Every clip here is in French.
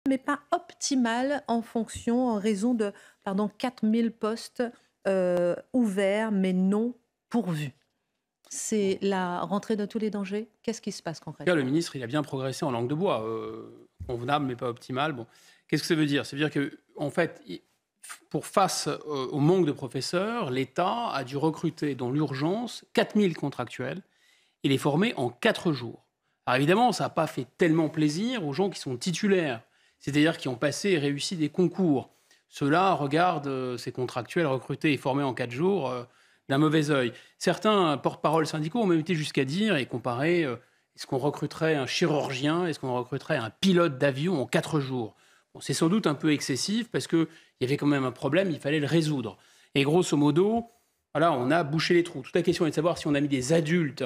mais pas optimale en raison de, pardon, 4000 postes ouverts, mais non pourvus. C'est la rentrée de tous les dangers. Qu'est-ce qui se passe Cas, le concrètement? ministre, il a bien progressé en langue de bois, convenable mais pas optimale. Bon, qu'est-ce que ça veut dire? Ça veut dire que, en fait, pour face au manque de professeurs, l'État a dû recruter dans l'urgence 4000 contractuels et les former en 4 jours. Alors évidemment, ça n'a pas fait tellement plaisir aux gens qui sont titulaires, c'est-à-dire qui ont passé et réussi des concours. Ceux-là regardent ces contractuels recrutés et formés en 4 jours d'un mauvais œil. Certains porte-parole syndicaux ont même été jusqu'à dire et comparer est-ce qu'on recruterait un chirurgien, est-ce qu'on recruterait un pilote d'avion en 4 jours. Bon, c'est sans doute un peu excessif parce qu'il y avait quand même un problème, il fallait le résoudre. Et grosso modo, voilà, on a bouché les trous. Toute la question est de savoir si on a mis des adultes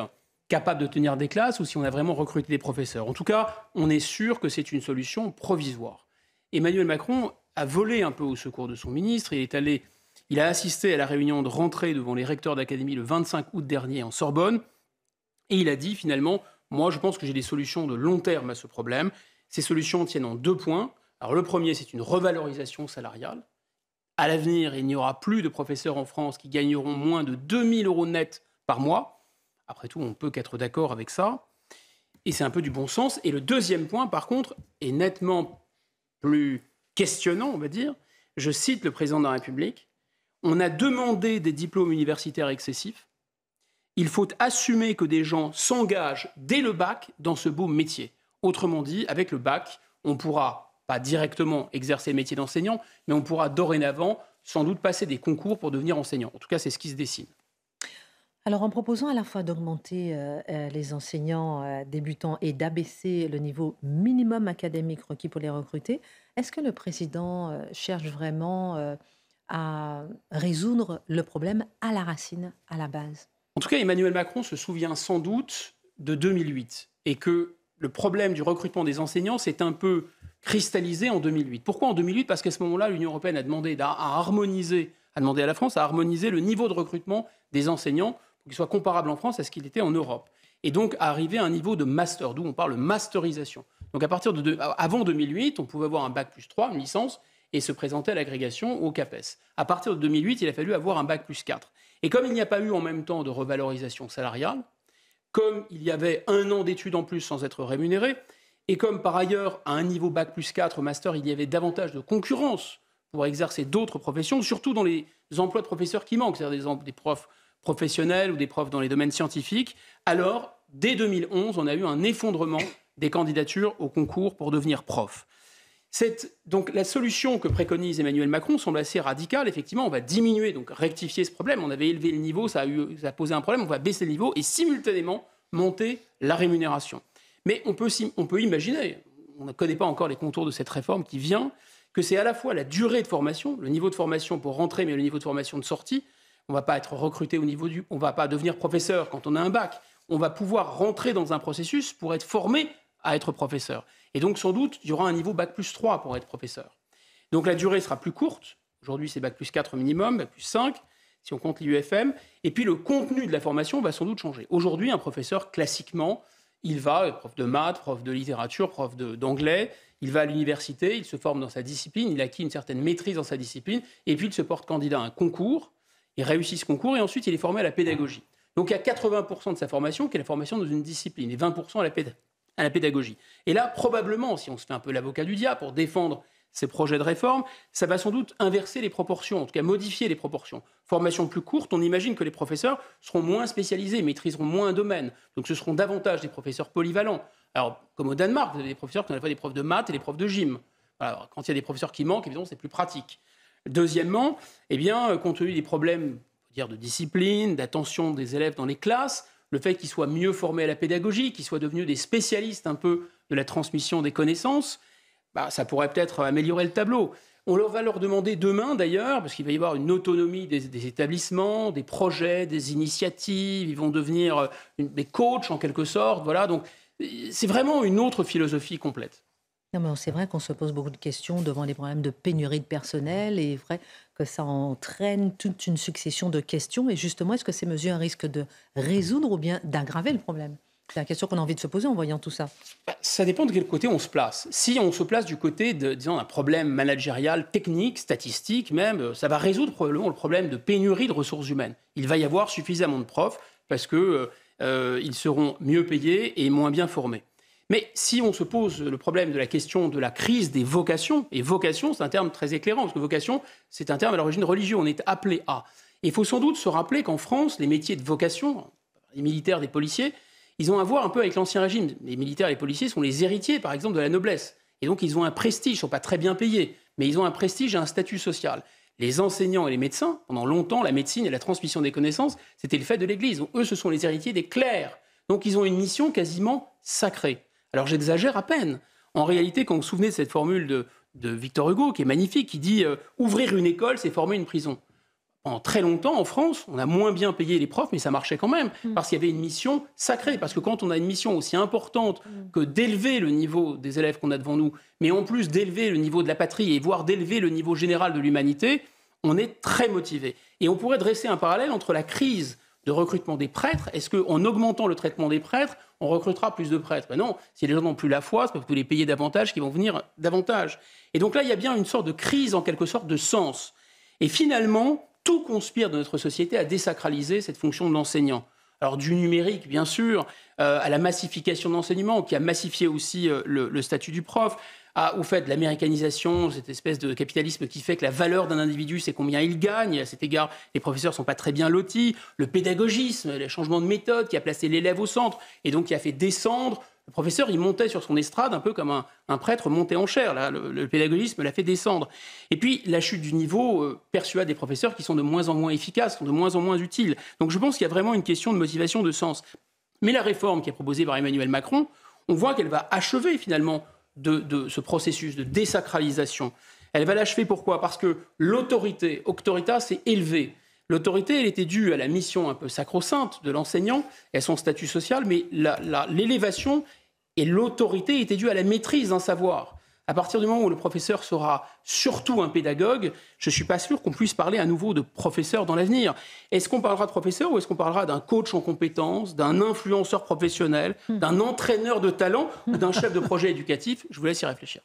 capables de tenir des classes ou si on a vraiment recruté des professeurs. En tout cas, on est sûr que c'est une solution provisoire. Emmanuel Macron a volé un peu au secours de son ministre. Il a assisté à la réunion de rentrée devant les recteurs d'académie le 25 août dernier en Sorbonne. Et il a dit finalement, moi je pense que j'ai des solutions de long terme à ce problème. Ces solutions tiennent en 2 points. Alors le premier, c'est une revalorisation salariale. À l'avenir, il n'y aura plus de professeurs en France qui gagneront moins de 2000 euros net par mois. Après tout, on ne peut qu'être d'accord avec ça. Et c'est un peu du bon sens. Et le deuxième point, par contre, est nettement plus questionnant, on va dire. Je cite le président de la République. On a demandé des diplômes universitaires excessifs. Il faut assumer que des gens s'engagent dès le bac dans ce beau métier. Autrement dit, avec le bac, on pourra pas directement exercer le métier d'enseignant, mais on pourra dorénavant sans doute passer des concours pour devenir enseignant. En tout cas, c'est ce qui se dessine. Alors, en proposant à la fois d'augmenter les enseignants débutants et d'abaisser le niveau minimum académique requis pour les recruter, est-ce que le président cherche vraiment à résoudre le problème à la racine, à la base? En tout cas, Emmanuel Macron se souvient sans doute de 2008 et que le problème du recrutement des enseignants s'est un peu cristallisé en 2008. Pourquoi en 2008? Parce qu'à ce moment-là, l'Union européenne a demandé à la France à harmoniser le niveau de recrutement des enseignants pour qu'il soit comparable en France à ce qu'il était en Europe. Et donc à arriver à un niveau de master, d'où on parle de masterisation. Donc avant 2008, on pouvait avoir un bac plus 3, une licence, et se présenter à l'agrégation au CAPES. À partir de 2008, il a fallu avoir un bac plus 4. Et comme il n'y a pas eu en même temps de revalorisation salariale, comme il y avait 1 an d'études en plus sans être rémunéré, et comme par ailleurs, à un niveau bac plus 4 master, il y avait davantage de concurrence pour exercer d'autres professions, surtout dans les emplois de professeurs qui manquent, c'est-à-dire des profs professionnels ou des profs dans les domaines scientifiques, alors, dès 2011, on a eu un effondrement des candidatures au concours pour devenir prof. Donc la solution que préconise Emmanuel Macron semble assez radicale. Effectivement, on va diminuer, donc rectifier ce problème. On avait élevé le niveau, ça a posé un problème. On va baisser le niveau et simultanément monter la rémunération. Mais on peut imaginer, on ne connaît pas encore les contours de cette réforme qui vient, que c'est à la fois la durée de formation, le niveau de formation pour rentrer, mais le niveau de formation de sortie. On ne va pas être recruté on ne va pas devenir professeur quand on a un bac. On va pouvoir rentrer dans un processus pour être formé à être professeur. Et donc, sans doute, il y aura un niveau bac plus 3 pour être professeur. Donc, la durée sera plus courte. Aujourd'hui, c'est bac plus 4 minimum, bac plus 5, si on compte l'IUFM. Et puis, le contenu de la formation va sans doute changer. Aujourd'hui, un professeur, classiquement, il va, prof de maths, prof de littérature, prof d'anglais, il va à l'université, il se forme dans sa discipline, il acquit une certaine maîtrise dans sa discipline, et puis il se porte candidat à un concours, il réussit ce concours, et ensuite, il est formé à la pédagogie. Donc, il y a 80% de sa formation qui est la formation dans une discipline, et 20% à la pédagogie. Et là, probablement, si on se fait un peu l'avocat du diable pour défendre ces projets de réforme, ça va sans doute inverser les proportions, en tout cas modifier les proportions. Formation plus courte, on imagine que les professeurs seront moins spécialisés, maîtriseront moins un domaine. Donc ce seront davantage des professeurs polyvalents. Alors, comme au Danemark, vous avez des professeurs qui ont à la fois des profs de maths et des profs de gym. Alors, quand il y a des professeurs qui manquent, évidemment, c'est plus pratique. Deuxièmement, eh bien, compte tenu des problèmes de discipline, d'attention des élèves dans les classes, le fait qu'ils soient mieux formés à la pédagogie, qu'ils soient devenus des spécialistes un peu de la transmission des connaissances, ça pourrait peut-être améliorer le tableau. On va leur demander demain, d'ailleurs, parce qu'il va y avoir une autonomie des établissements, des projets, des initiatives, ils vont devenir des coachs en quelque sorte. Voilà, donc c'est vraiment une autre philosophie complète. Non, mais c'est vrai qu'on se pose beaucoup de questions devant les problèmes de pénurie de personnel et vrai que ça entraîne toute une succession de questions. Et justement, est-ce que ces mesures risquent de résoudre ou bien d'aggraver le problème? C'est la question qu'on a envie de se poser en voyant tout ça. Ça dépend de quel côté on se place. Si on se place du côté disons, d'un problème managérial, technique, statistique même, ça va résoudre probablement le problème de pénurie de ressources humaines. Il va y avoir suffisamment de profs parce qu'ils seront mieux payés et moins bien formés. Mais si on se pose le problème de la question de la crise des vocations, et vocation, c'est un terme très éclairant, parce que vocation, c'est un terme à l'origine religieux, on est appelé à. Et il faut sans doute se rappeler qu'en France, les métiers de vocation, les militaires, des policiers, ils ont à voir un peu avec l'Ancien Régime. Les militaires et les policiers sont les héritiers, par exemple, de la noblesse. Et donc, ils ont un prestige, ils ne sont pas très bien payés, mais ils ont un prestige et un statut social. Les enseignants et les médecins, pendant longtemps, la médecine et la transmission des connaissances, c'était le fait de l'Église. Donc, eux, ce sont les héritiers des clercs. Donc, ils ont une mission quasiment sacrée. Alors j'exagère à peine. En réalité, quand vous vous souvenez de cette formule de Victor Hugo, qui est magnifique, qui dit ouvrir une école, c'est former une prison. Pendant très longtemps, en France, on a moins bien payé les profs, mais ça marchait quand même, parce qu'il y avait une mission sacrée. Parce que quand on a une mission aussi importante que d'élever le niveau des élèves qu'on a devant nous, mais en plus d'élever le niveau de la patrie, et voire d'élever le niveau général de l'humanité, on est très motivé. Et on pourrait dresser un parallèle entre la crise de recrutement des prêtres. Est-ce qu'en augmentant le traitement des prêtres, on recrutera plus de prêtres? Ben non, si les gens n'ont plus la foi, c'est parce que vous les payez davantage qu'ils vont venir davantage. Et donc là, il y a bien une sorte de crise, en quelque sorte, de sens. Et finalement, tout conspire de notre société à désacraliser cette fonction de l'enseignant. Alors du numérique, bien sûr, à la massification de l'enseignement, qui a massifié aussi le statut du prof, au fait de l'américanisation, cette espèce de capitalisme qui fait que la valeur d'un individu, c'est combien il gagne. Et à cet égard, les professeurs ne sont pas très bien lotis. Le pédagogisme, le changement de méthode qui a placé l'élève au centre et donc qui a fait descendre. Le professeur, il montait sur son estrade un peu comme un prêtre monté en chair. Là, le pédagogisme l'a fait descendre. Et puis, la chute du niveau persuade des professeurs qui sont de moins en moins efficaces, sont de moins en moins utiles. Donc je pense qu'il y a vraiment une question de motivation, de sens. Mais la réforme qui est proposée par Emmanuel Macron, on voit qu'elle va achever finalement de ce processus de désacralisation. Elle va l'achever pourquoi? Parce que l'autorité, auctoritas, c'est élevé. L'autorité, elle était due à la mission un peu sacro-sainte de l'enseignant et à son statut social, mais l'élévation et l'autorité étaient dues à la maîtrise d'un savoir. À partir du moment où le professeur sera surtout un pédagogue, je ne suis pas sûr qu'on puisse parler à nouveau de professeur dans l'avenir. Est-ce qu'on parlera de professeur ou est-ce qu'on parlera d'un coach en compétences, d'un influenceur professionnel, d'un entraîneur de talent ou d'un chef de projet éducatif? Je vous laisse y réfléchir.